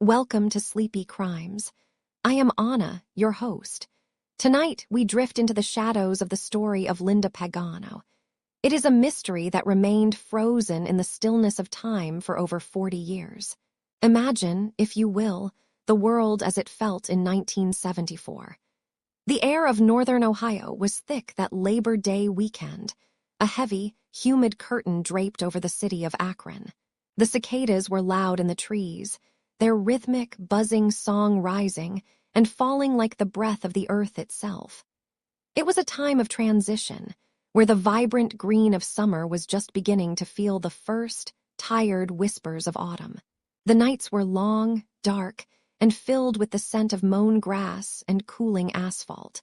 Welcome to Sleepy Crimes. I am Anna, your host. Tonight, we drift into the shadows of the story of Linda Pagano. It is a mystery that remained frozen in the stillness of time for over 40 years. Imagine, if you will, the world as it felt in 1974. The air of northern Ohio was thick that Labor Day weekend. A heavy, humid curtain draped over the city of Akron. The cicadas were loud in the trees, their rhythmic, buzzing song rising and falling like the breath of the earth itself. It was a time of transition, where the vibrant green of summer was just beginning to feel the first, tired whispers of autumn. The nights were long, dark, and filled with the scent of mown grass and cooling asphalt.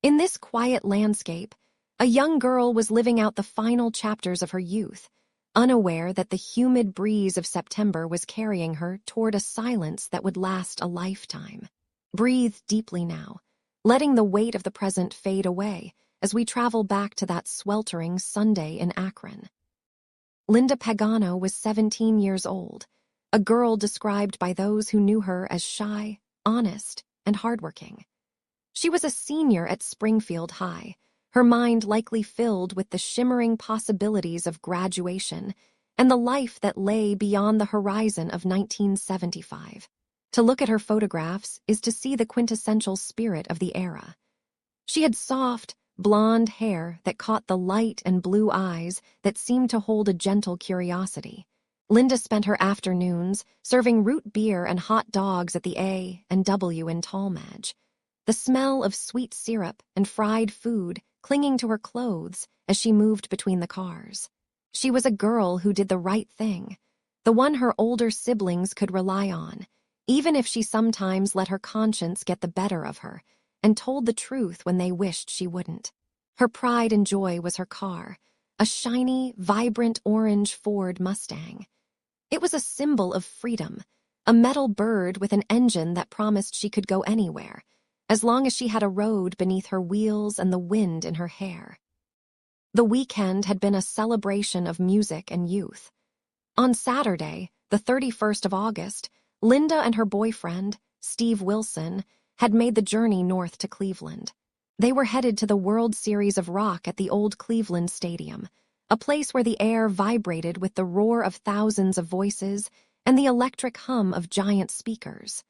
In this quiet landscape, a young girl was living out the final chapters of her youth, unaware that the humid breeze of September was carrying her toward a silence that would last a lifetime. Breathe deeply now, letting the weight of the present fade away as we travel back to that sweltering Sunday in Akron. Linda Pagano was 17 years old, a girl described by those who knew her as shy, honest, and hardworking. She was a senior at Springfield High, her mind likely filled with the shimmering possibilities of graduation and the life that lay beyond the horizon of 1975. To look at her photographs is to see the quintessential spirit of the era. She had soft, blonde hair that caught the light and blue eyes that seemed to hold a gentle curiosity. Linda spent her afternoons serving root beer and hot dogs at the A&W in Tallmadge. The smell of sweet syrup and fried food clinging to her clothes as she moved between the cars. She was a girl who did the right thing, the one her older siblings could rely on, even if she sometimes let her conscience get the better of her and told the truth when they wished she wouldn't. Her pride and joy was her car, a shiny, vibrant orange Ford Mustang. It was a symbol of freedom, a metal bird with an engine that promised she could go anywhere, as long as she had a road beneath her wheels and the wind in her hair. The weekend had been a celebration of music and youth. On Saturday, the 31st of August, Linda and her boyfriend, Steve Wilson, had made the journey north to Cleveland. They were headed to the World Series of Rock at the old Cleveland Stadium, a place where the air vibrated with the roar of thousands of voices and the electric hum of giant speakers.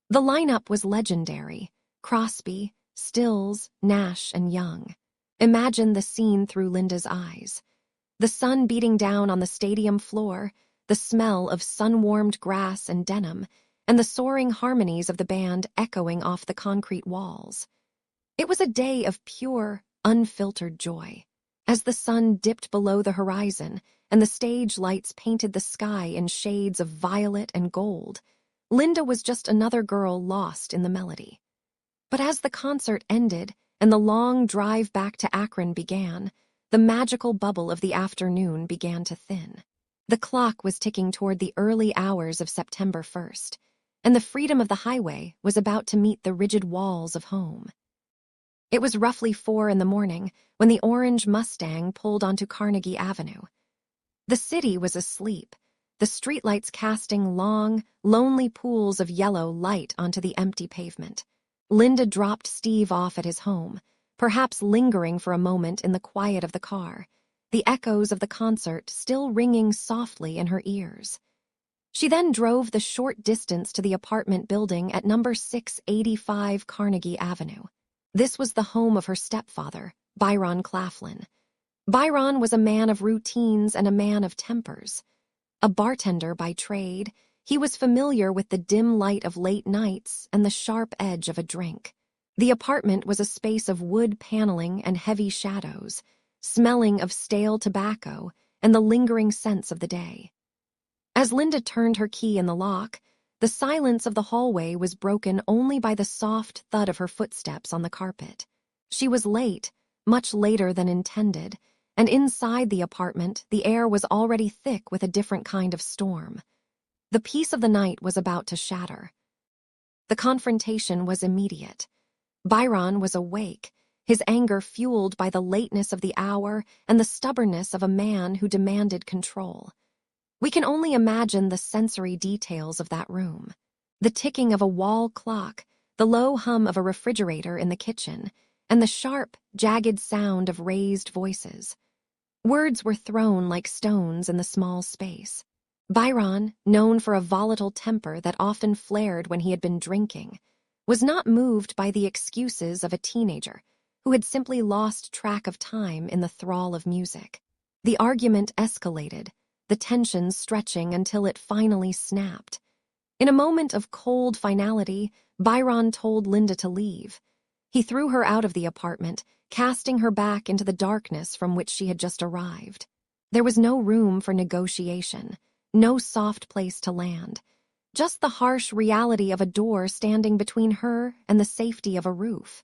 The lineup was legendary: Crosby, Stills, Nash, and Young. Imagine the scene through Linda's eyes. The sun beating down on the stadium floor, the smell of sun-warmed grass and denim, and the soaring harmonies of the band echoing off the concrete walls. It was a day of pure, unfiltered joy. As the sun dipped below the horizon and the stage lights painted the sky in shades of violet and gold, Linda was just another girl lost in the melody. But as the concert ended and the long drive back to Akron began, the magical bubble of the afternoon began to thin. The clock was ticking toward the early hours of September 1st, and the freedom of the highway was about to meet the rigid walls of home. It was roughly 4 a.m. when the orange Mustang pulled onto Carnegie Avenue. The city was asleep, the streetlights casting long, lonely pools of yellow light onto the empty pavement. Linda dropped Steve off at his home, perhaps lingering for a moment in the quiet of the car, the echoes of the concert still ringing softly in her ears. She then drove the short distance to the apartment building at number 685 Carnegie Avenue. This was the home of her stepfather, Byron Claflin. Byron was a man of routines and a man of tempers. A bartender by trade, he was familiar with the dim light of late nights and the sharp edge of a drink. The apartment was a space of wood paneling and heavy shadows, smelling of stale tobacco and the lingering scents of the day. As Linda turned her key in the lock, the silence of the hallway was broken only by the soft thud of her footsteps on the carpet. She was late, much later than intended, and inside the apartment the air was already thick with a different kind of storm. The peace of the night was about to shatter. The confrontation was immediate. Byron was awake, his anger fueled by the lateness of the hour and the stubbornness of a man who demanded control. We can only imagine the sensory details of that room. The ticking of a wall clock, the low hum of a refrigerator in the kitchen, and the sharp, jagged sound of raised voices. Words were thrown like stones in the small space. Byron, known for a volatile temper that often flared when he had been drinking, was not moved by the excuses of a teenager who had simply lost track of time in the thrall of music. The argument escalated, the tension stretching until it finally snapped. In a moment of cold finality, Byron told Linda to leave. He threw her out of the apartment, casting her back into the darkness from which she had just arrived. There was no room for negotiation, no soft place to land, just the harsh reality of a door standing between her and the safety of a roof.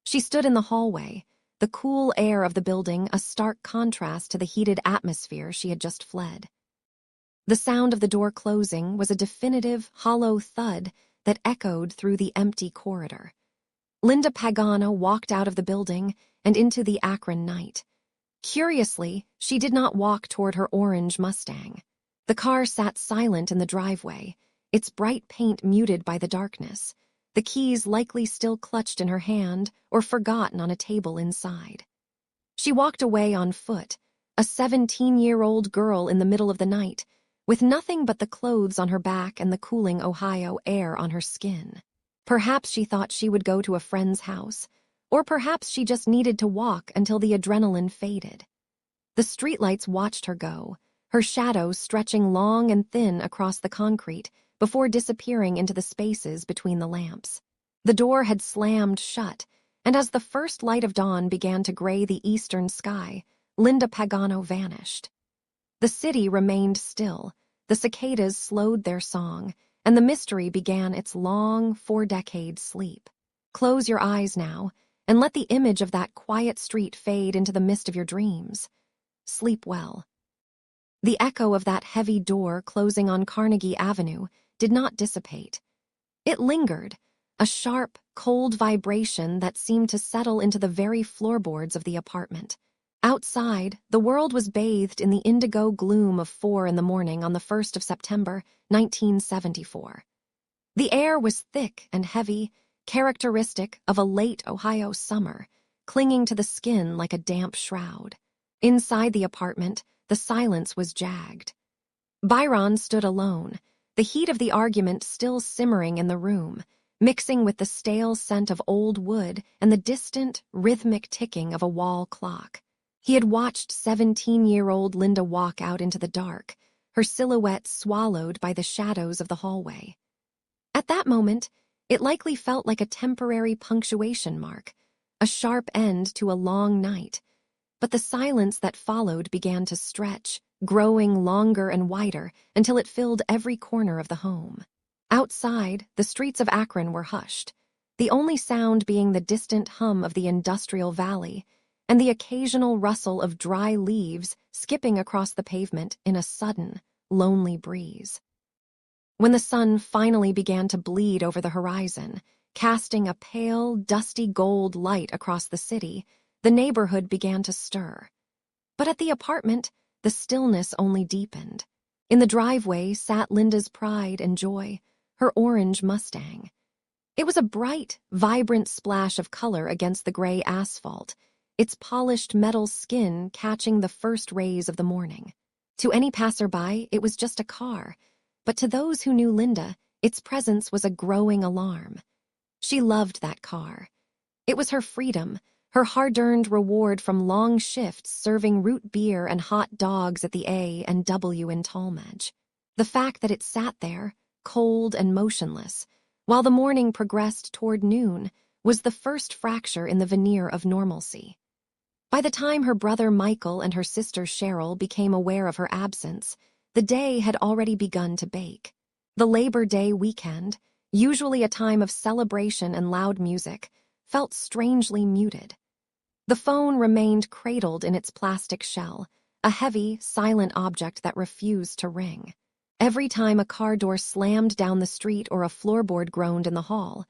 She stood in the hallway, the cool air of the building a stark contrast to the heated atmosphere she had just fled. The sound of the door closing was a definitive, hollow thud that echoed through the empty corridor. Linda Pagano walked out of the building and into the Akron night. Curiously, she did not walk toward her orange Mustang. The car sat silent in the driveway, its bright paint muted by the darkness, the keys likely still clutched in her hand or forgotten on a table inside. She walked away on foot, a 17-year-old girl in the middle of the night, with nothing but the clothes on her back and the cooling Ohio air on her skin. Perhaps she thought she would go to a friend's house, or perhaps she just needed to walk until the adrenaline faded. The streetlights watched her go, her shadow stretching long and thin across the concrete before disappearing into the spaces between the lamps. The door had slammed shut, and as the first light of dawn began to gray the eastern sky, Linda Pagano vanished. The city remained still, the cicadas slowed their song, and the mystery began its long, 4-decade sleep. Close your eyes now, and let the image of that quiet street fade into the mist of your dreams. Sleep well. The echo of that heavy door closing on Carnegie Avenue did not dissipate. It lingered, a sharp, cold vibration that seemed to settle into the very floorboards of the apartment. Outside, the world was bathed in the indigo gloom of 4 in the morning on the 1st of September, 1974. The air was thick and heavy, characteristic of a late Ohio summer, clinging to the skin like a damp shroud. Inside the apartment, the silence was jagged. Byron stood alone, the heat of the argument still simmering in the room, mixing with the stale scent of old wood and the distant, rhythmic ticking of a wall clock. He had watched 17-year-old Linda walk out into the dark, her silhouette swallowed by the shadows of the hallway. At that moment, it likely felt like a temporary punctuation mark, a sharp end to a long night. But the silence that followed began to stretch, growing longer and wider until it filled every corner of the home. Outside, the streets of Akron were hushed, the only sound being the distant hum of the industrial valley and the occasional rustle of dry leaves skipping across the pavement in a sudden, lonely breeze. When the sun finally began to bleed over the horizon, casting a pale, dusty gold light across the city, the neighborhood began to stir. But at the apartment, the stillness only deepened. In the driveway sat Linda's pride and joy, her orange Mustang. It was a bright, vibrant splash of color against the gray asphalt, its polished metal skin catching the first rays of the morning. To any passerby, it was just a car, but to those who knew Linda, its presence was a growing alarm. She loved that car. It was her freedom, her hard-earned reward from long shifts serving root beer and hot dogs at the A&W in Tallmadge. The fact that it sat there, cold and motionless, while the morning progressed toward noon, was the first fracture in the veneer of normalcy. By the time her brother Michael and her sister Cheryl became aware of her absence, the day had already begun to bake. The Labor Day weekend, usually a time of celebration and loud music, felt strangely muted. The phone remained cradled in its plastic shell, a heavy, silent object that refused to ring. Every time a car door slammed down the street or a floorboard groaned in the hall,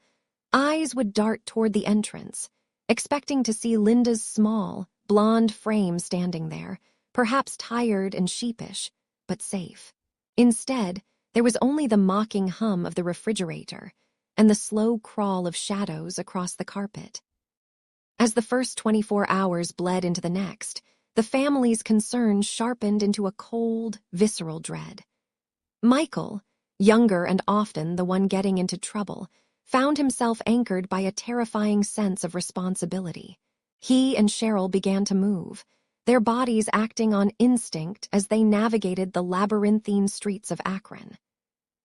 eyes would dart toward the entrance, expecting to see Linda's small, blonde frame standing there, perhaps tired and sheepish, but safe. Instead, There was only the mocking hum of the refrigerator and the slow crawl of shadows across the carpet. As the first 24 hours bled into the next, the family's concerns sharpened into a cold, visceral dread. Michael, younger and often the one getting into trouble, found himself anchored by a terrifying sense of responsibility. He and Cheryl began to move, their bodies acting on instinct as they navigated the labyrinthine streets of Akron.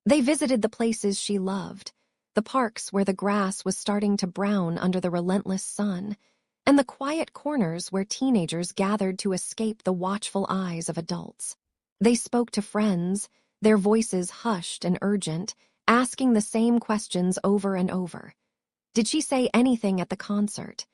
They visited the places she loved, the parks where the grass was starting to brown under the relentless sun, and the quiet corners where teenagers gathered to escape the watchful eyes of adults. They spoke to friends, their voices hushed and urgent, asking the same questions over and over. Did she say anything at the concert?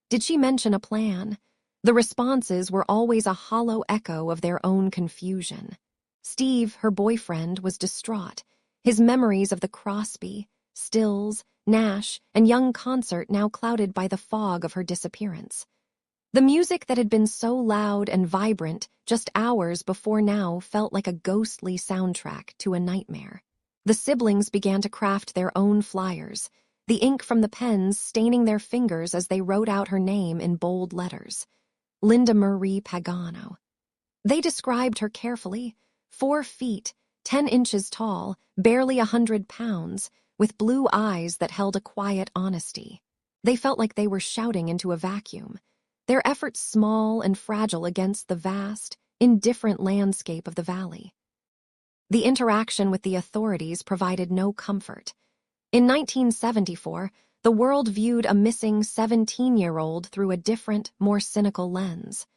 Did she mention a plan? The responses were always a hollow echo of their own confusion. Steve, her boyfriend, was distraught, his memories of the Crosby, Stills, Nash, and Young concert now clouded by the fog of her disappearance. The music that had been so loud and vibrant just hours before now felt like a ghostly soundtrack to a nightmare. The siblings began to craft their own flyers, the ink from the pens staining their fingers as they wrote out her name in bold letters. Linda Marie Pagano. They described her carefully, 4 feet, 10 inches tall, barely 100 pounds, with blue eyes that held a quiet honesty. They felt like they were shouting into a vacuum, their efforts small and fragile against the vast, indifferent landscape of the valley. The interaction with the authorities provided no comfort. In 1974, the world viewed a missing 17-year-old through a different, more cynical lens.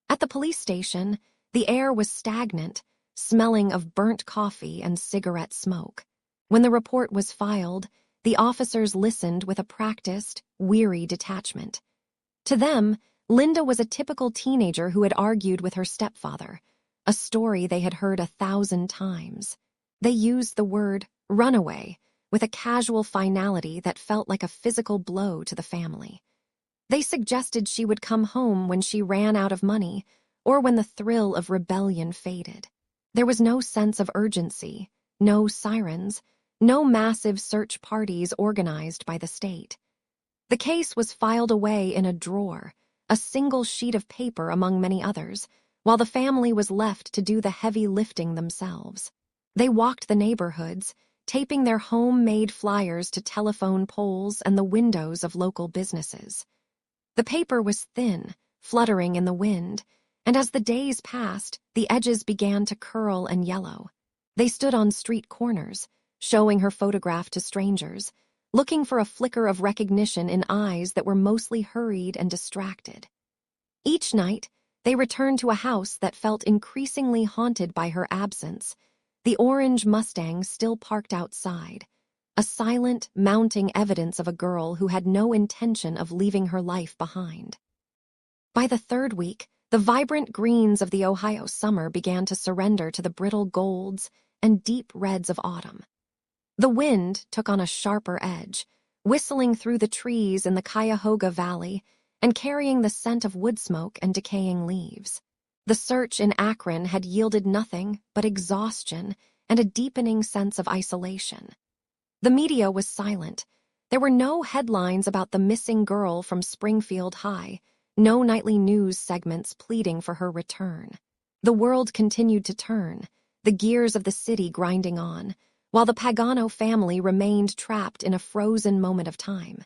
At the police station, the air was stagnant, smelling of burnt coffee and cigarette smoke. When the report was filed, the officers listened with a practiced, weary detachment. To them, Linda was a typical teenager who had argued with her stepfather, a story they had heard 1,000 times. They used the word runaway with a casual finality that felt like a physical blow to the family. They suggested she would come home when she ran out of money or when the thrill of rebellion faded. There was no sense of urgency, no sirens, no massive search parties organized by the state. The case was filed away in a drawer, a single sheet of paper among many others, while the family was left to do the heavy lifting themselves. They walked the neighborhoods, taping their homemade flyers to telephone poles and the windows of local businesses. The paper was thin, fluttering in the wind, and as the days passed, the edges began to curl and yellow. They stood on street corners, showing her photograph to strangers, looking for a flicker of recognition in eyes that were mostly hurried and distracted. Each night, they returned to a house that felt increasingly haunted by her absence, the orange Mustang still parked outside, a silent, mounting evidence of a girl who had no intention of leaving her life behind. By the 3rd week, the vibrant greens of the Ohio summer began to surrender to the brittle golds and deep reds of autumn. The wind took on a sharper edge, whistling through the trees in the Cuyahoga Valley and carrying the scent of wood smoke and decaying leaves. The search in Akron had yielded nothing but exhaustion and a deepening sense of isolation. The media was silent. There were no headlines about the missing girl from Springfield High, no nightly news segments pleading for her return. The world continued to turn, the gears of the city grinding on, while the Pagano family remained trapped in a frozen moment of time.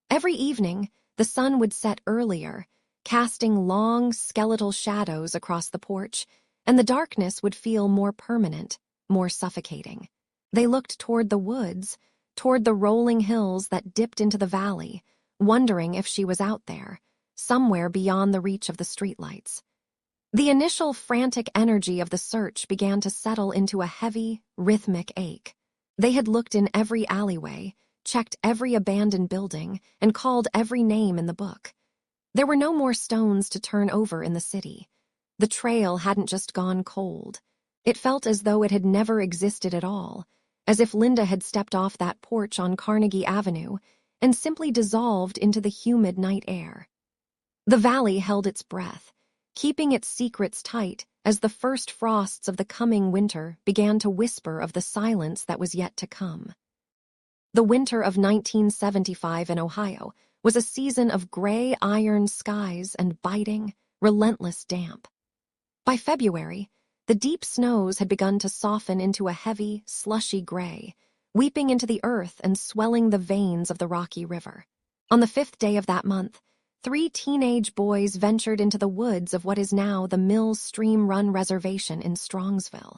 Every evening, the sun would set earlier, casting long, skeletal shadows across the porch, and the darkness would feel more permanent, more suffocating. They looked toward the woods, toward the rolling hills that dipped into the valley, wondering if she was out there, somewhere beyond the reach of the streetlights. The initial frantic energy of the search began to settle into a heavy, rhythmic ache. They had looked in every alleyway, checked every abandoned building, and called every name in the book. There were no more stones to turn over in the city. The trail hadn't just gone cold. It felt as though it had never existed at all, as if Linda had stepped off that porch on Carnegie Avenue and simply dissolved into the humid night air. The valley held its breath, keeping its secrets tight as the first frosts of the coming winter began to whisper of the silence that was yet to come. The winter of 1975 in Ohio was a season of gray iron skies and biting, relentless damp. By February, the deep snows had begun to soften into a heavy, slushy gray, weeping into the earth and swelling the veins of the Rocky River. On the 5th day of that month, 3 teenage boys ventured into the woods of what is now the Mills Stream Run Reservation in Strongsville.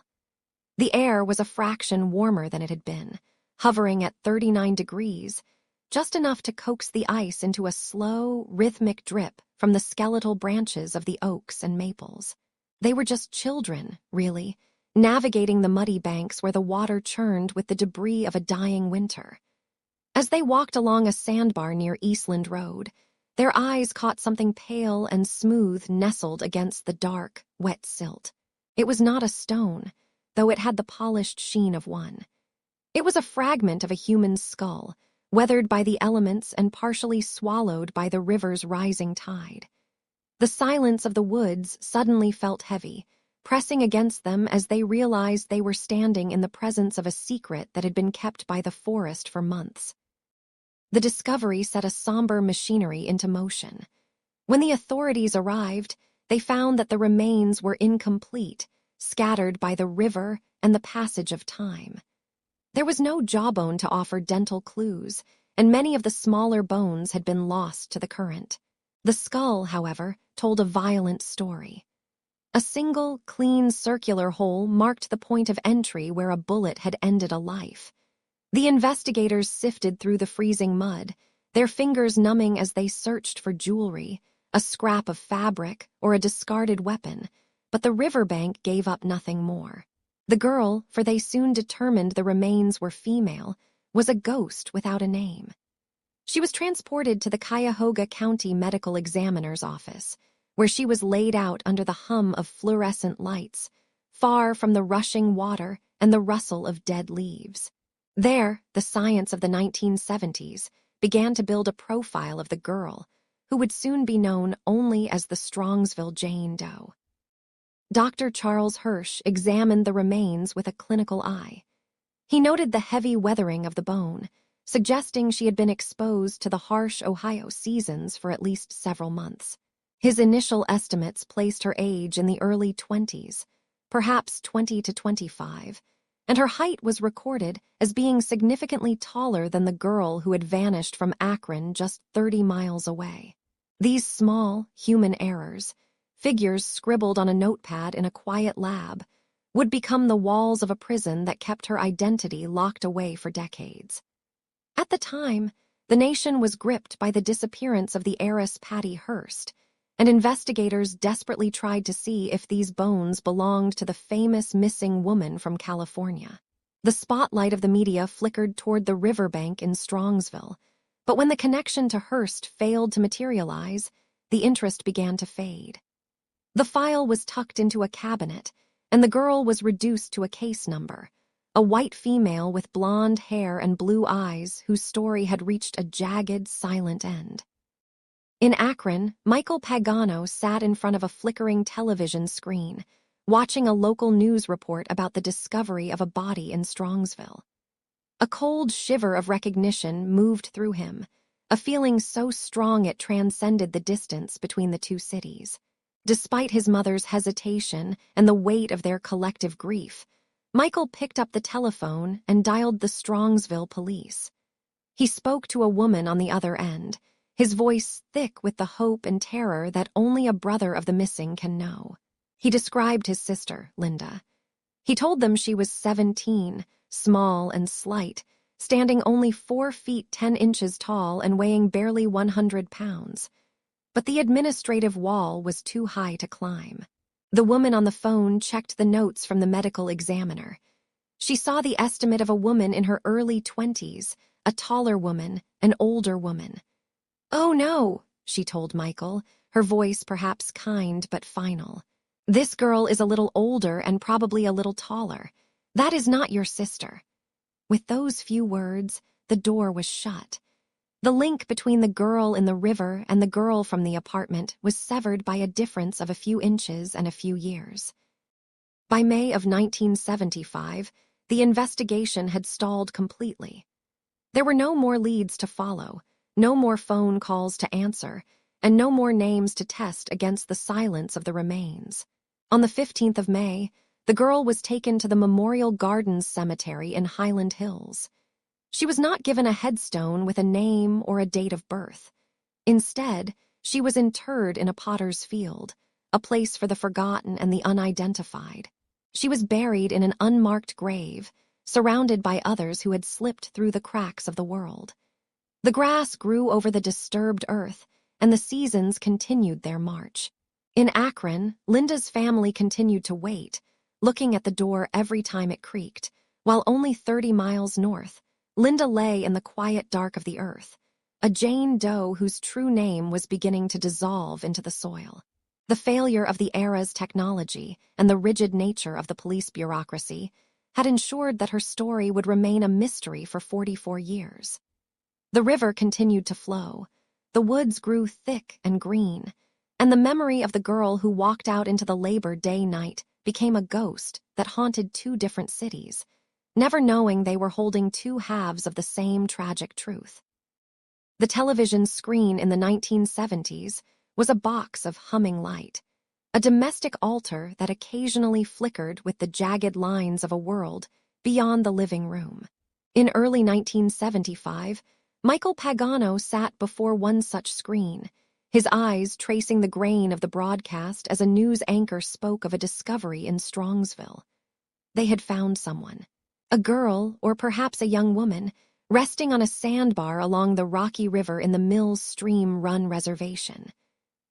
The air was a fraction warmer than it had been, hovering at 39 degrees, just enough to coax the ice into a slow, rhythmic drip from the skeletal branches of the oaks and maples. They were just children, really, navigating the muddy banks where the water churned with the debris of a dying winter. As they walked along a sandbar near Eastland Road, their eyes caught something pale and smooth nestled against the dark, wet silt. It was not a stone, though it had the polished sheen of one. It was a fragment of a human skull, weathered by the elements and partially swallowed by the river's rising tide. The silence of the woods suddenly felt heavy, pressing against them as they realized they were standing in the presence of a secret that had been kept by the forest for months. The discovery set a somber machinery into motion. When the authorities arrived, they found that the remains were incomplete, scattered by the river and the passage of time. There was no jawbone to offer dental clues, and many of the smaller bones had been lost to the current. The skull, however, told a violent story. A single, clean circular hole marked the point of entry where a bullet had ended a life. The investigators sifted through the freezing mud, their fingers numbing as they searched for jewelry, a scrap of fabric, or a discarded weapon, but the riverbank gave up nothing more. The girl, for they soon determined the remains were female, was a ghost without a name. She was transported to the Cuyahoga County Medical Examiner's office, where she was laid out under the hum of fluorescent lights, far from the rushing water and the rustle of dead leaves. There, the science of the 1970s began to build a profile of the girl, who would soon be known only as the Strongsville Jane Doe. Dr. Charles Hirsch examined the remains with a clinical eye. He noted the heavy weathering of the bone, suggesting she had been exposed to the harsh Ohio seasons for at least several months. His initial estimates placed her age in the early 20s, perhaps 20 to 25, and her height was recorded as being significantly taller than the girl who had vanished from Akron just 30 miles away. These small, human errors, figures scribbled on a notepad in a quiet lab, would become the walls of a prison that kept her identity locked away for decades. At the time, the nation was gripped by the disappearance of the heiress Patty Hearst, and investigators desperately tried to see if these bones belonged to the famous missing woman from California. The spotlight of the media flickered toward the riverbank in Strongsville, but when the connection to Hearst failed to materialize, the interest began to fade. The file was tucked into a cabinet, and the girl was reduced to a case number, a white female with blonde hair and blue eyes whose story had reached a jagged, silent end. In Akron, Michael Pagano sat in front of a flickering television screen, watching a local news report about the discovery of a body in Strongsville. A cold shiver of recognition moved through him, a feeling so strong it transcended the distance between the two cities. Despite his mother's hesitation and the weight of their collective grief, Michael picked up the telephone and dialed the Strongsville police. He spoke to a woman on the other end, his voice thick with the hope and terror that only a brother of the missing can know. He described his sister, Linda. He told them she was 17, small and slight, standing only 4 feet 10 inches tall and weighing barely 100 pounds. But the administrative wall was too high to climb. The woman on the phone checked the notes from the medical examiner. She saw the estimate of a woman in her early 20s, a taller woman, an older woman. "Oh, no," she told Michael, her voice perhaps kind but final. "This girl is a little older and probably a little taller. That is not your sister." With those few words, the door was shut. The link between the girl in the river and the girl from the apartment was severed by a difference of a few inches and a few years. By May of 1975, the investigation had stalled completely. There were no more leads to follow, no more phone calls to answer, and no more names to test against the silence of the remains. On the 15th of May, the girl was taken to the Memorial Gardens Cemetery in Highland Hills. She was not given a headstone with a name or a date of birth. Instead, she was interred in a potter's field, a place for the forgotten and the unidentified. She was buried in an unmarked grave, surrounded by others who had slipped through the cracks of the world. The grass grew over the disturbed earth, and the seasons continued their march. In Akron, Linda's family continued to wait, looking at the door every time it creaked, while only 30 miles north, Linda lay in the quiet dark of the earth, a Jane Doe whose true name was beginning to dissolve into the soil. The failure of the era's technology and the rigid nature of the police bureaucracy had ensured that her story would remain a mystery for 44 years. The river continued to flow, the woods grew thick and green, and the memory of the girl who walked out into the Labor Day night became a ghost that haunted two different cities, never knowing they were holding two halves of the same tragic truth. The television screen in the 1970s was a box of humming light, a domestic altar that occasionally flickered with the jagged lines of a world beyond the living room. In early 1975, Michael Pagano sat before one such screen, his eyes tracing the grain of the broadcast as a news anchor spoke of a discovery in Strongsville. They had found someone, a girl or perhaps a young woman, resting on a sandbar along the Rocky River in the Mills Stream Run Reservation.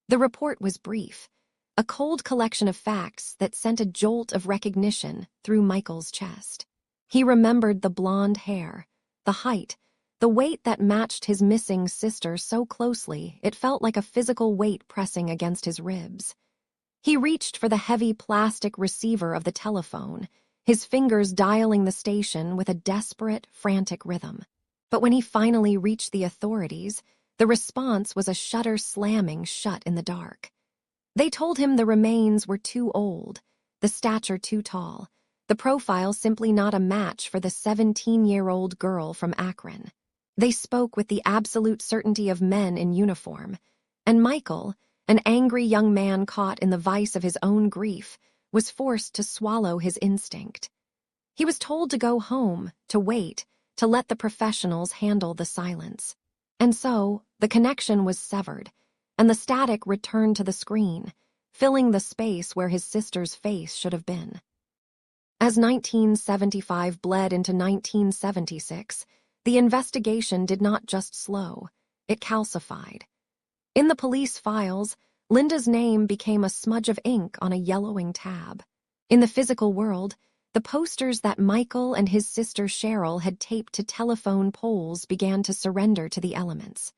The report was brief, a cold collection of facts that sent a jolt of recognition through Michael's chest. He remembered the blonde hair, the height, the weight that matched his missing sister so closely it felt like a physical weight pressing against his ribs. He reached for the heavy plastic receiver of the telephone, his fingers dialing the station with a desperate, frantic rhythm. But when he finally reached the authorities, the response was a shutter slamming shut in the dark. They told him the remains were too old, the stature too tall, the profile simply not a match for the 17-year-old girl from Akron. They spoke with the absolute certainty of men in uniform, and Michael, an angry young man caught in the vice of his own grief, was forced to swallow his instinct. He was told to go home, to wait, to let the professionals handle the silence. And so, the connection was severed, and the static returned to the screen, filling the space where his sister's face should have been. As 1975 bled into 1976, the investigation did not just slow, it calcified. In the police files, Linda's name became a smudge of ink on a yellowing tab. In the physical world, the posters that Michael and his sister Cheryl had taped to telephone poles began to surrender to the elements.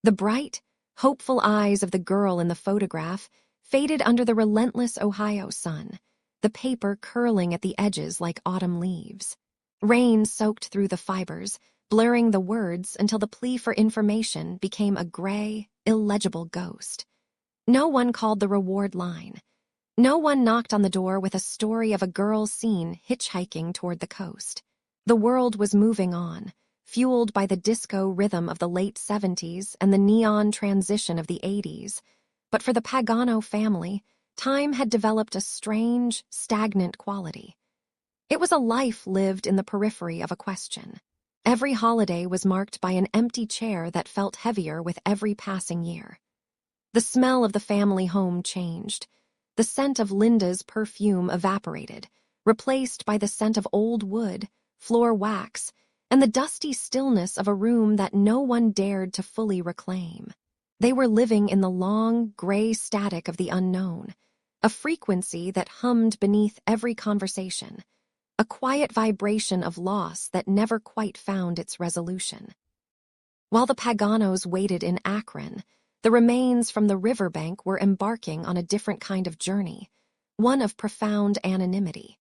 The bright, hopeful eyes of the girl in the photograph faded under the relentless Ohio sun, the paper curling at the edges like autumn leaves. Rain soaked through the fibers, blurring the words until the plea for information became a gray, illegible ghost. No one called the reward line. No one knocked on the door with a story of a girl seen hitchhiking toward the coast. The world was moving on, fueled by the disco rhythm of the late 70s and the neon transition of the 80s. But for the Pagano family, time had developed a strange, stagnant quality. It was a life lived in the periphery of a question. Every holiday was marked by an empty chair that felt heavier with every passing year. The smell of the family home changed. The scent of Linda's perfume evaporated, replaced by the scent of old wood, floor wax, and the dusty stillness of a room that no one dared to fully reclaim. They were living in the long, gray static of the unknown, a frequency that hummed beneath every conversation, a quiet vibration of loss that never quite found its resolution. While the Paganos waited in Akron, the remains from the riverbank were embarking on a different kind of journey, one of profound anonymity.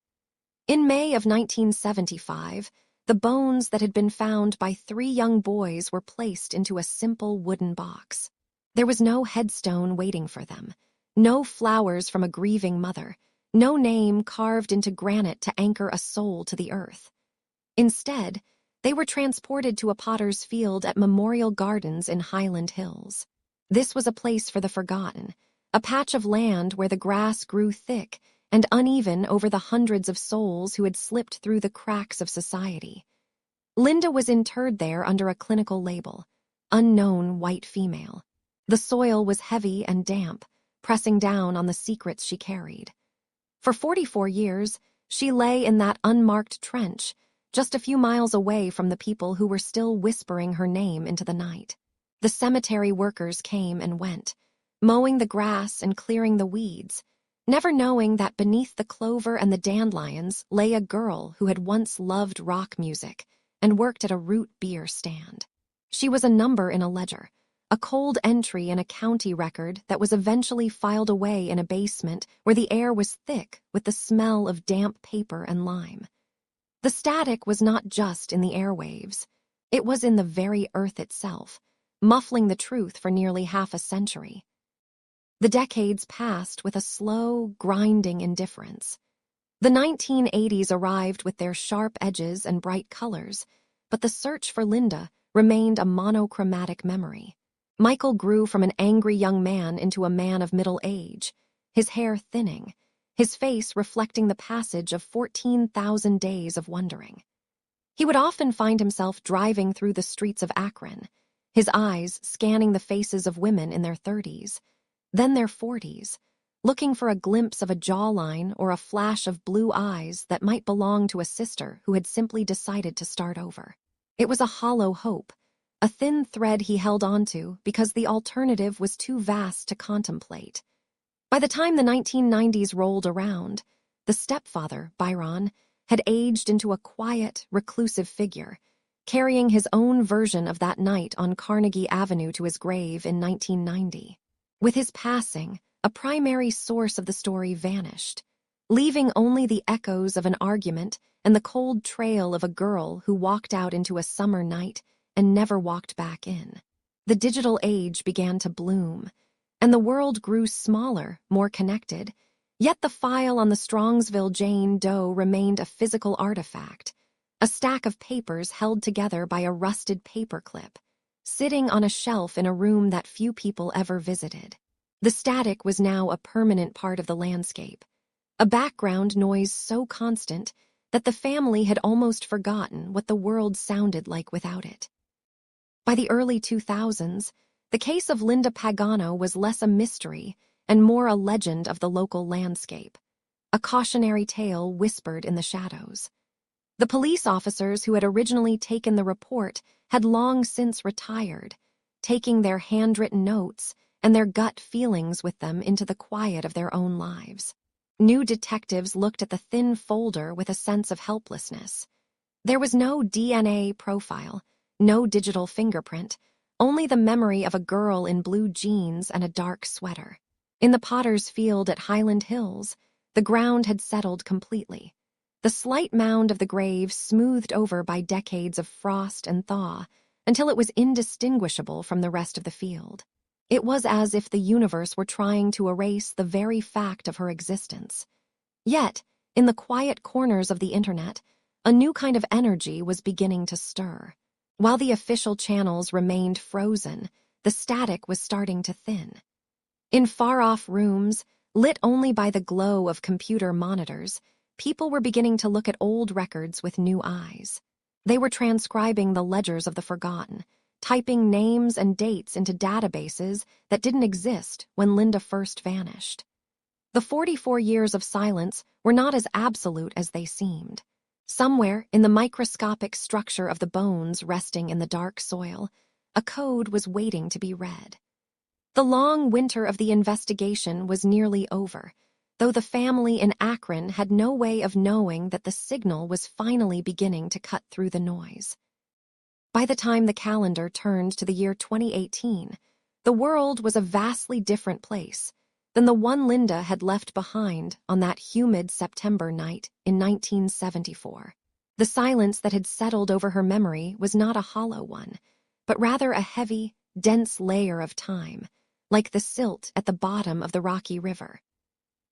In May of 1975, the bones that had been found by 3 young boys were placed into a simple wooden box. There was no headstone waiting for them, no flowers from a grieving mother, no name carved into granite to anchor a soul to the earth. Instead, they were transported to a potter's field at Memorial Gardens in Highland Hills. This was a place for the forgotten, a patch of land where the grass grew thick and uneven over the hundreds of souls who had slipped through the cracks of society. Linda was interred there under a clinical label, unknown white female. The soil was heavy and damp, pressing down on the secrets she carried. For 44 years, she lay in that unmarked trench, just a few miles away from the people who were still whispering her name into the night. The cemetery workers came and went, mowing the grass and clearing the weeds, never knowing that beneath the clover and the dandelions lay a girl who had once loved rock music and worked at a root beer stand. She was a number in a ledger, a cold entry in a county record that was eventually filed away in a basement where the air was thick with the smell of damp paper and lime. The static was not just in the airwaves. It was in the very earth itself, muffling the truth for nearly half a century. The decades passed with a slow, grinding indifference. The 1980s arrived with their sharp edges and bright colors, but the search for Linda remained a monochromatic memory. Michael grew from an angry young man into a man of middle age, his hair thinning, his face reflecting the passage of 14,000 days of wondering. He would often find himself driving through the streets of Akron, his eyes scanning the faces of women in their 30s, then their 40s, looking for a glimpse of a jawline or a flash of blue eyes that might belong to a sister who had simply decided to start over. It was a hollow hope, a thin thread he held onto because the alternative was too vast to contemplate. By the time the 1990s rolled around, the stepfather, Byron, had aged into a quiet, reclusive figure, carrying his own version of that night on Carnegie Avenue to his grave in 1990. With his passing, a primary source of the story vanished, leaving only the echoes of an argument and the cold trail of a girl who walked out into a summer night and never walked back in. The digital age began to bloom, and the world grew smaller, more connected, yet the file on the Strongsville Jane Doe remained a physical artifact, a stack of papers held together by a rusted paperclip, sitting on a shelf in a room that few people ever visited. The static was now a permanent part of the landscape, a background noise so constant that the family had almost forgotten what the world sounded like without it. By the early 2000s, the case of Linda Pagano was less a mystery and more a legend of the local landscape, a cautionary tale whispered in the shadows. The police officers who had originally taken the report had long since retired, taking their handwritten notes and their gut feelings with them into the quiet of their own lives. New detectives looked at the thin folder with a sense of helplessness. There was no DNA profile, no digital fingerprint, only the memory of a girl in blue jeans and a dark sweater. In the potter's field at Highland Hills, the ground had settled completely. The slight mound of the grave smoothed over by decades of frost and thaw until it was indistinguishable from the rest of the field. It was as if the universe were trying to erase the very fact of her existence. Yet, in the quiet corners of the internet, a new kind of energy was beginning to stir. While the official channels remained frozen, the static was starting to thin. In far-off rooms, lit only by the glow of computer monitors, people were beginning to look at old records with new eyes. They were transcribing the ledgers of the forgotten, typing names and dates into databases that didn't exist when Linda first vanished. The 44 years of silence were not as absolute as they seemed. Somewhere in the microscopic structure of the bones resting in the dark soil, a code was waiting to be read. The long winter of the investigation was nearly over, though the family in Akron had no way of knowing that the signal was finally beginning to cut through the noise. By the time the calendar turned to the year 2018, the world was a vastly different place than the one Linda had left behind on that humid September night in 1974. The silence that had settled over her memory was not a hollow one, but rather a heavy, dense layer of time, like the silt at the bottom of the rocky river.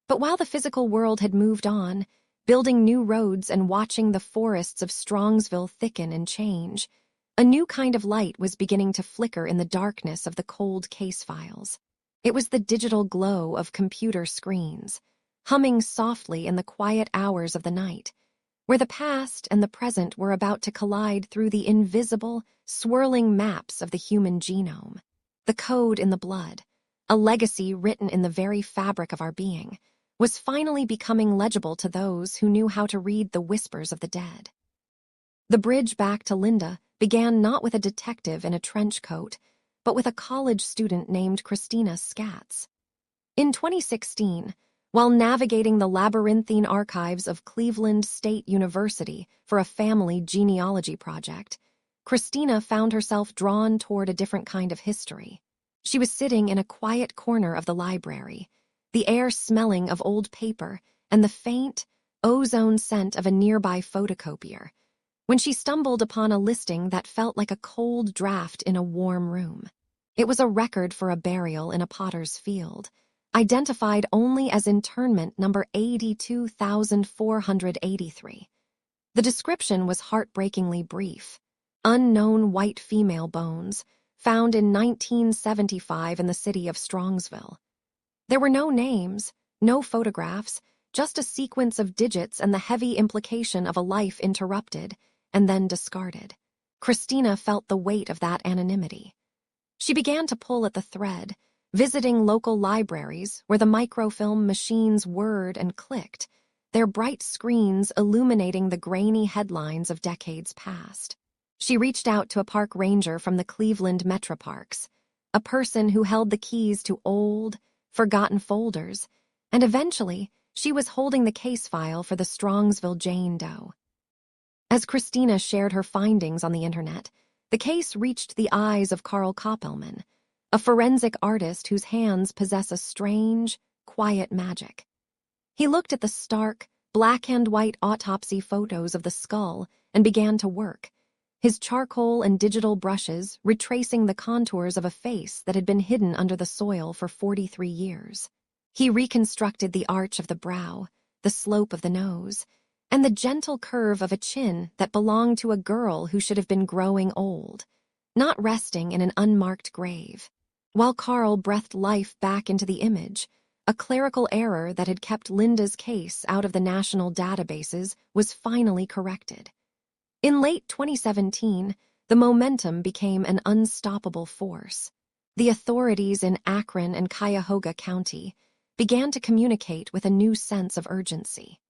But while the physical world had moved on, building new roads and watching the forests of Strongsville thicken and change, a new kind of light was beginning to flicker in the darkness of the cold case files. It was the digital glow of computer screens, humming softly in the quiet hours of the night, where the past and the present were about to collide through the invisible, swirling maps of the human genome. The code in the blood, a legacy written in the very fabric of our being, was finally becoming legible to those who knew how to read the whispers of the dead. The bridge back to Linda began not with a detective in a trench coat, but with a college student named Christina Scatz. In 2016, while navigating the labyrinthine archives of Cleveland State University for a family genealogy project, Christina found herself drawn toward a different kind of history. She was sitting in a quiet corner of the library, the air smelling of old paper and the faint, ozone scent of a nearby photocopier, when she stumbled upon a listing that felt like a cold draft in a warm room. It was a record for a burial in a potter's field, identified only as internment number 82,483. The description was heartbreakingly brief. Unknown white female bones, found in 1975 in the city of Strongsville. There were no names, no photographs, just a sequence of digits and the heavy implication of a life interrupted and then discarded. Christina felt the weight of that anonymity. She began to pull at the thread, visiting local libraries where the microfilm machines whirred and clicked, their bright screens illuminating the grainy headlines of decades past. She reached out to a park ranger from the Cleveland Metroparks, a person who held the keys to old, forgotten folders, and eventually she was holding the case file for the Strongsville Jane Doe. As Christina shared her findings on the internet, the case reached the eyes of Carl Koppelman, a forensic artist whose hands possess a strange, quiet magic. He looked at the stark, black-and-white autopsy photos of the skull and began to work, his charcoal and digital brushes retracing the contours of a face that had been hidden under the soil for 43 years. He reconstructed the arch of the brow, the slope of the nose, and the gentle curve of a chin that belonged to a girl who should have been growing old, not resting in an unmarked grave. While Carl breathed life back into the image, a clerical error that had kept Linda's case out of the national databases was finally corrected. In late 2017, the momentum became an unstoppable force. The authorities in Akron and Cuyahoga County began to communicate with a new sense of urgency.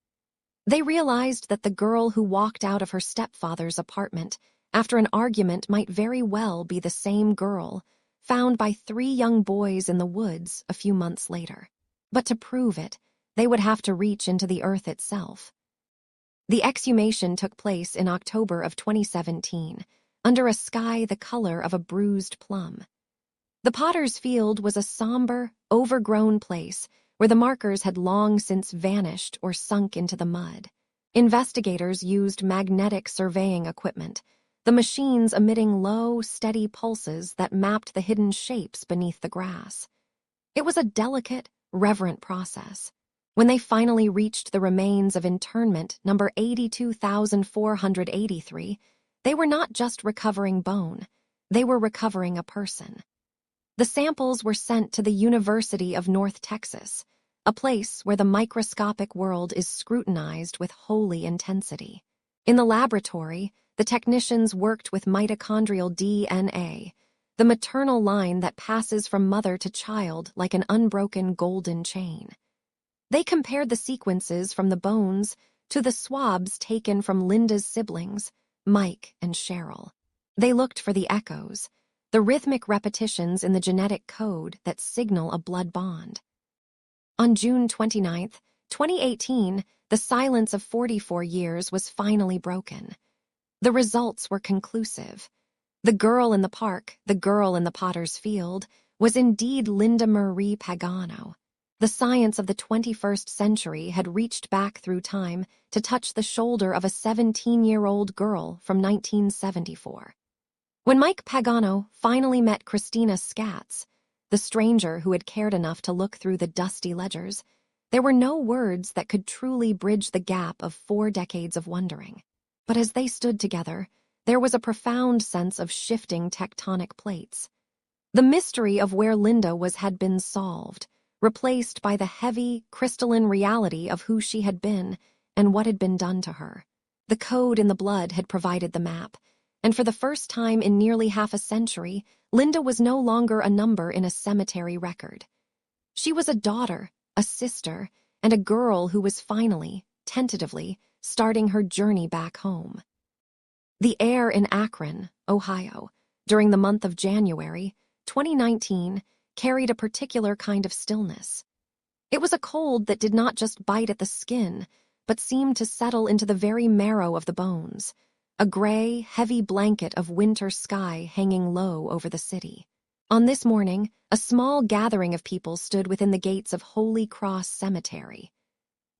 They realized that the girl who walked out of her stepfather's apartment after an argument might very well be the same girl found by 3 young boys in the woods a few months later. But to prove it, they would have to reach into the earth itself. The exhumation took place in October of 2017, under a sky the color of a bruised plum. The Potter's Field was a somber, overgrown place where the markers had long since vanished or sunk into the mud. Investigators used magnetic surveying equipment, the machines emitting low, steady pulses that mapped the hidden shapes beneath the grass. It was a delicate, reverent process. When they finally reached the remains of internment number 82,483, they were not just recovering bone, they were recovering a person. The samples were sent to the University of North Texas, a place where the microscopic world is scrutinized with holy intensity. In the laboratory, the technicians worked with mitochondrial DNA, the maternal line that passes from mother to child like an unbroken golden chain. They compared the sequences from the bones to the swabs taken from Linda's siblings, Mike and Cheryl. They looked for the echoes, the rhythmic repetitions in the genetic code that signal a blood bond. On June 29, 2018, the silence of 44 years was finally broken. The results were conclusive. The girl in the park, the girl in the Potter's Field, was indeed Linda Marie Pagano. The science of the 21st century had reached back through time to touch the shoulder of a 17-year-old girl from 1974. When Mike Pagano finally met Christina Scatz, the stranger who had cared enough to look through the dusty ledgers, there were no words that could truly bridge the gap of 4 decades of wondering. But as they stood together, there was a profound sense of shifting tectonic plates. The mystery of where Linda was had been solved, replaced by the heavy, crystalline reality of who she had been and what had been done to her. The code in the blood had provided the map, and for the first time in nearly half a century, Linda was no longer a number in a cemetery record. She was a daughter, a sister, and a girl who was finally, tentatively, starting her journey back home. The air in Akron, Ohio, during the month of January 2019, carried a particular kind of stillness. It was a cold that did not just bite at the skin, but seemed to settle into the very marrow of the bones, a gray, heavy blanket of winter sky hanging low over the city. On this morning, a small gathering of people stood within the gates of Holy Cross Cemetery.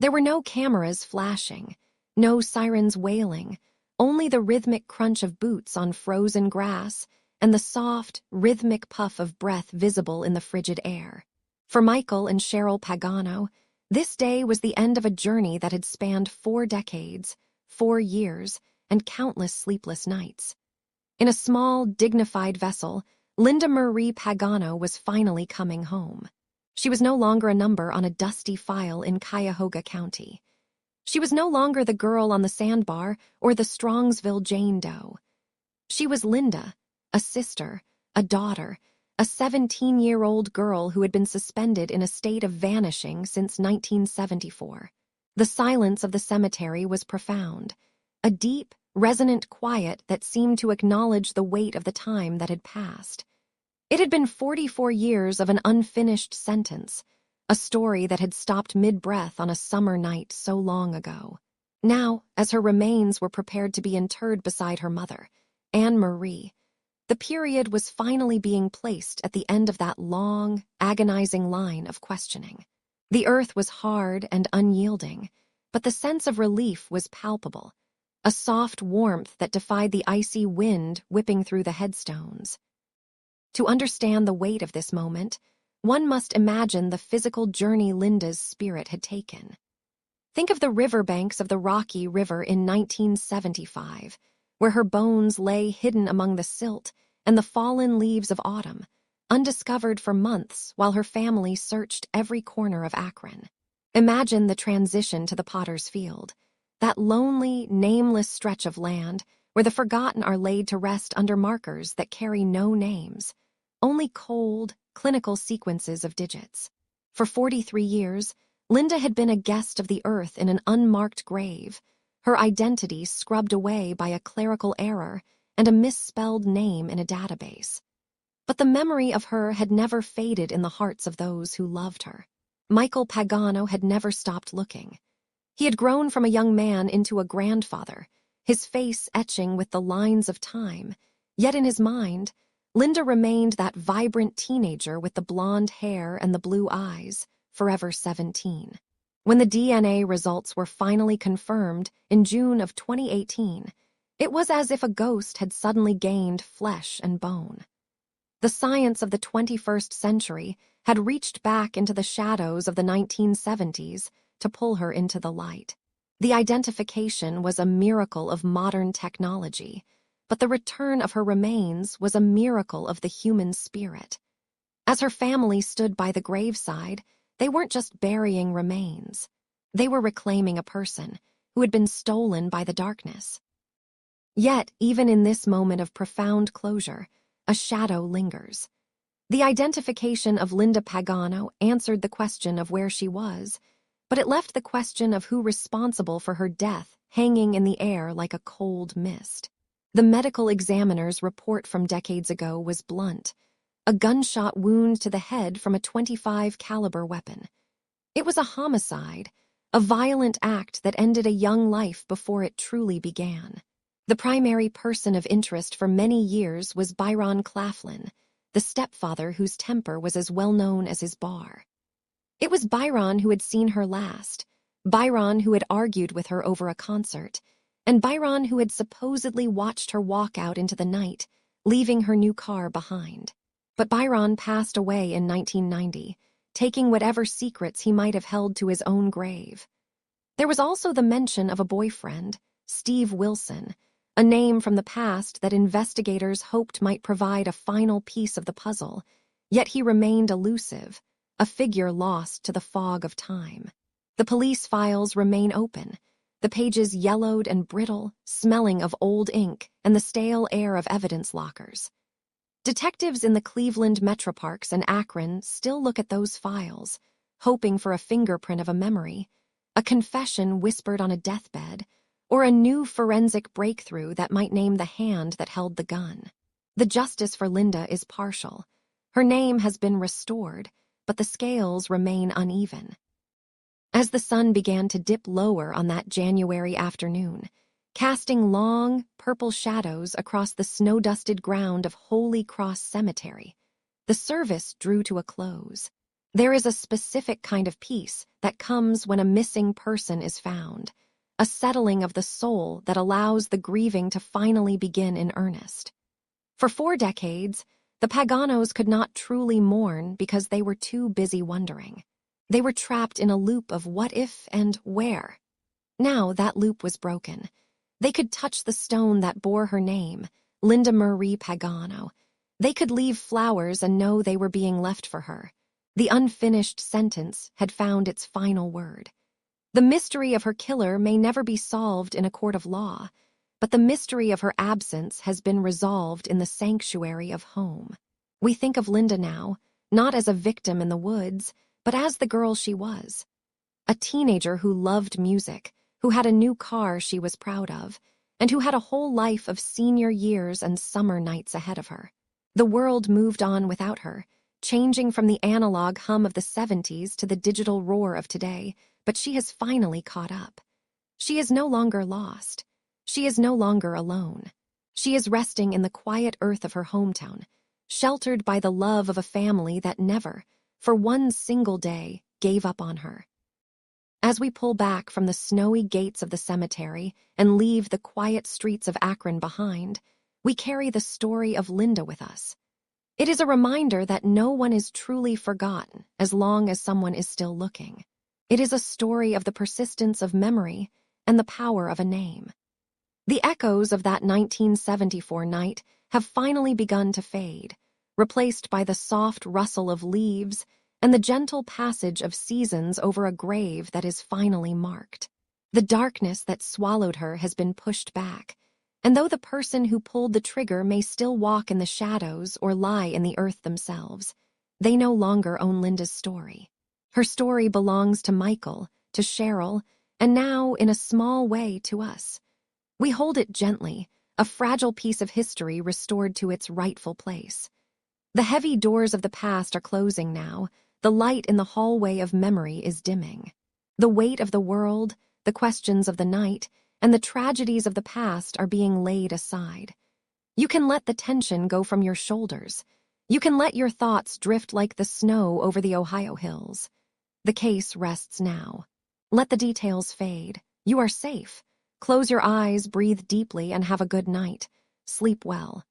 There were no cameras flashing, no sirens wailing, only the rhythmic crunch of boots on frozen grass and the soft, rhythmic puff of breath visible in the frigid air. For Michael and Cheryl Pagano, this day was the end of a journey that had spanned 4 decades, 4 years, and countless sleepless nights. In a small, dignified vessel, Linda Marie Pagano was finally coming home. She was no longer a number on a dusty file in Cuyahoga County. She was no longer the girl on the sandbar or the Strongsville Jane Doe. She was Linda, a sister, a daughter, a 17-year-old girl who had been suspended in a state of vanishing since 1974. The silence of the cemetery was profound, a deep, resonant quiet that seemed to acknowledge the weight of the time that had passed. It had been 44 years of an unfinished sentence, a story that had stopped mid-breath on a summer night so long ago. Now, as her remains were prepared to be interred beside her mother, Anne Marie, the period was finally being placed at the end of that long, agonizing line of questioning. The earth was hard and unyielding, but the sense of relief was palpable, a soft warmth that defied the icy wind whipping through the headstones. To understand the weight of this moment, one must imagine the physical journey Linda's spirit had taken. Think of the riverbanks of the Rocky River in 1975, where her bones lay hidden among the silt and the fallen leaves of autumn, undiscovered for months while her family searched every corner of Akron. Imagine the transition to the Potter's Field, that lonely, nameless stretch of land where the forgotten are laid to rest under markers that carry no names, only cold, clinical sequences of digits. For 43 years, Linda had been a guest of the earth in an unmarked grave, her identity scrubbed away by a clerical error and a misspelled name in a database. But the memory of her had never faded in the hearts of those who loved her. Michael Pagano had never stopped looking. He had grown from a young man into a grandfather, his face etching with the lines of time, yet in his mind, Linda remained that vibrant teenager with the blonde hair and the blue eyes, forever 17. When the DNA results were finally confirmed in June of 2018, it was as if a ghost had suddenly gained flesh and bone. The science of the 21st century had reached back into the shadows of the 1970s to pull her into the light. The identification was a miracle of modern technology, but the return of her remains was a miracle of the human spirit. As her family stood by the graveside, they weren't just burying remains. They were reclaiming a person who had been stolen by the darkness. Yet, even in this moment of profound closure, a shadow lingers. The identification of Linda Pagano answered the question of where she was, but it left the question of who responsible for her death hanging in the air like a cold mist. The medical examiner's report from decades ago was blunt, a gunshot wound to the head from a .25 caliber weapon. It was a homicide, a violent act that ended a young life before it truly began. The primary person of interest for many years was Byron Claflin, the stepfather whose temper was as well known as his bar. It was Byron who had seen her last, Byron who had argued with her over a concert, and Byron who had supposedly watched her walk out into the night, leaving her new car behind. But Byron passed away in 1990, taking whatever secrets he might have held to his own grave. There was also the mention of a boyfriend, Steve Wilson, a name from the past that investigators hoped might provide a final piece of the puzzle, yet he remained elusive, a figure lost to the fog of time. The police files remain open, the pages yellowed and brittle, smelling of old ink and the stale air of evidence lockers. Detectives in the Cleveland Metroparks and Akron still look at those files, hoping for a fingerprint of a memory, a confession whispered on a deathbed, or a new forensic breakthrough that might name the hand that held the gun. The justice for Linda is partial. Her name has been restored, but the scales remain uneven. As the sun began to dip lower on that January afternoon, casting long, purple shadows across the snow-dusted ground of Holy Cross Cemetery, the service drew to a close. There is a specific kind of peace that comes when a missing person is found, a settling of the soul that allows the grieving to finally begin in earnest. For 4 decades, the Paganos could not truly mourn because they were too busy wondering. They were trapped in a loop of what if and where. Now that loop was broken. They could touch the stone that bore her name, Linda Marie Pagano. They could leave flowers and know they were being left for her. The unfinished sentence had found its final word. The mystery of her killer may never be solved in a court of law, but the mystery of her absence has been resolved in the sanctuary of home. We think of Linda now, not as a victim in the woods, but as the girl she was. A teenager who loved music, who had a new car she was proud of, and who had a whole life of senior years and summer nights ahead of her. The world moved on without her, changing from the analog hum of the 70s to the digital roar of today, but she has finally caught up. She is no longer lost. She is no longer alone. She is resting in the quiet earth of her hometown, sheltered by the love of a family that never, for one single day, gave up on her. As we pull back from the snowy gates of the cemetery and leave the quiet streets of Akron behind, we carry the story of Linda with us. It is a reminder that no one is truly forgotten as long as someone is still looking. It is a story of the persistence of memory and the power of a name. The echoes of that 1974 night have finally begun to fade, replaced by the soft rustle of leaves and the gentle passage of seasons over a grave that is finally marked. The darkness that swallowed her has been pushed back, and though the person who pulled the trigger may still walk in the shadows or lie in the earth themselves, they no longer own Linda's story. Her story belongs to Michael, to Cheryl, and now, in a small way, to us. We hold it gently, a fragile piece of history restored to its rightful place. The heavy doors of the past are closing now, the light in the hallway of memory is dimming. The weight of the world, the questions of the night, and the tragedies of the past are being laid aside. You can let the tension go from your shoulders. You can let your thoughts drift like the snow over the Ohio hills. The case rests now. Let the details fade. You are safe. Close your eyes, breathe deeply, and have a good night. Sleep well.